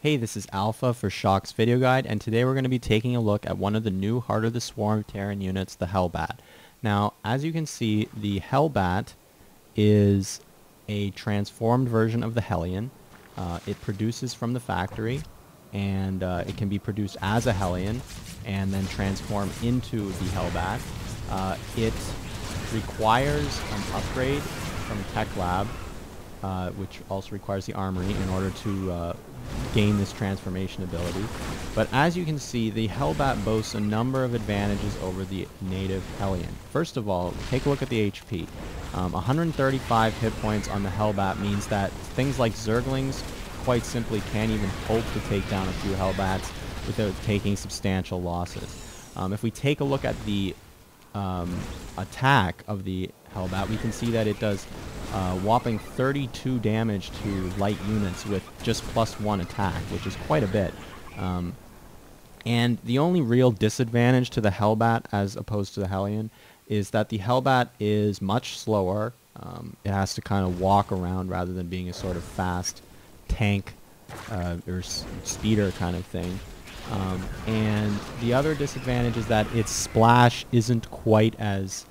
Hey, this is Alpha for Shock's video guide, and today we're going to be taking a look at one of the new Heart of the Swarm Terran units, the Hellbat. Now, as you can see, the Hellbat is a transformed version of the Hellion. It produces from the factory, and it can be produced as a Hellion and then transform into the Hellbat. It requires an upgrade from Tech Lab, which also requires the armory in order to gain this transformation ability. But as you can see, the Hellbat boasts a number of advantages over the native Hellion. First of all, take a look at the HP. 135 hit points on the Hellbat means that things like Zerglings quite simply can't even hope to take down a few Hellbats without taking substantial losses. If we take a look at the attack of the Hellbat, we can see that it does whopping 32 damage to light units with just +1 attack, which is quite a bit. And the only real disadvantage to the Hellbat as opposed to the Hellion is that the Hellbat is much slower. It has to kind of walk around rather than being a sort of fast tank or speeder kind of thing. And the other disadvantage is that its splash isn't quite as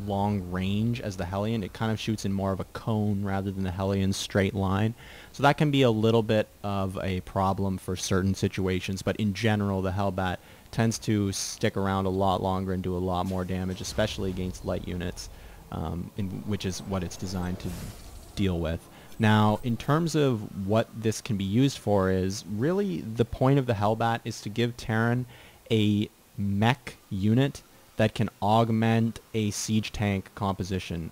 long range as the Hellion. It kind of shoots in more of a cone rather than the Hellion's straight line. So that can be a little bit of a problem for certain situations, but in general the Hellbat tends to stick around a lot longer and do a lot more damage, especially against light units, which is what it's designed to deal with. Now, in terms of what this can be used for, is really the point of the Hellbat is to give Terran a mech unit that can augment a siege tank composition.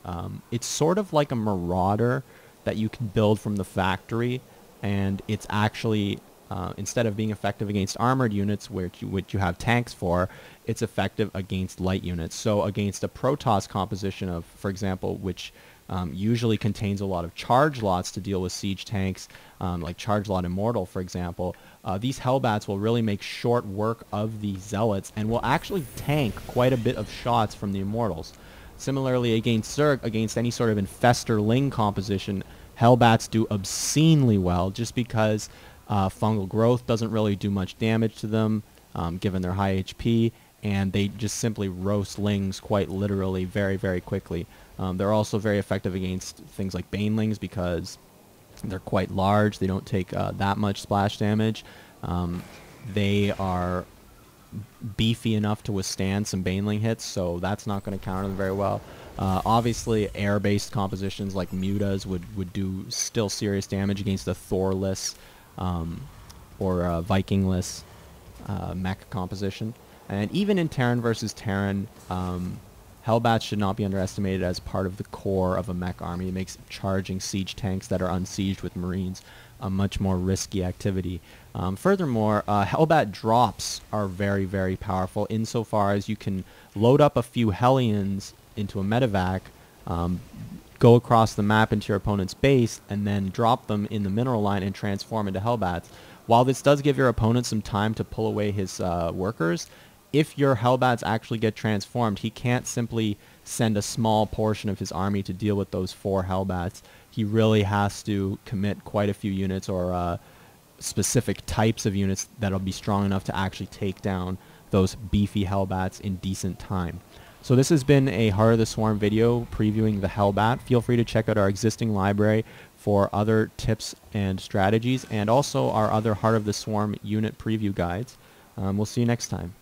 It's sort of like a Marauder that you can build from the factory, and it's actually, instead of being effective against armored units, which you have tanks for, it's effective against light units. So against a Protoss composition of, for example, which usually contains a lot of charge lots to deal with siege tanks, like Charge Lot Immortal, for example. These Hellbats will really make short work of the Zealots and will actually tank quite a bit of shots from the Immortals. Similarly, against Zerg, against any sort of Infesterling composition, Hellbats do obscenely well just because fungal growth doesn't really do much damage to them, given their high HP, and they just simply roast lings quite literally very, very quickly. They're also very effective against things like Banelings because they're quite large. They don't take that much splash damage. They are beefy enough to withstand some Baneling hits, so that's not going to counter them very well. Obviously, air-based compositions like Mutas would do still serious damage against the Thorless or Vikingless mech composition. And even in Terran versus Terran, Hellbats should not be underestimated as part of the core of a mech army. It makes charging siege tanks that are unsieged with Marines a much more risky activity. Furthermore, Hellbat drops are very, very powerful insofar as you can load up a few Hellions into a medevac, go across the map into your opponent's base, and then drop them in the mineral line and transform into Hellbats. While this does give your opponent some time to pull away his workers, if your Hellbats actually get transformed, he can't simply send a small portion of his army to deal with those 4 Hellbats. He really has to commit quite a few units or specific types of units that'll be strong enough to actually take down those beefy Hellbats in decent time. So this has been a Heart of the Swarm video previewing the Hellbat. Feel free to check out our existing library for other tips and strategies, and also our other Heart of the Swarm unit preview guides. We'll see you next time.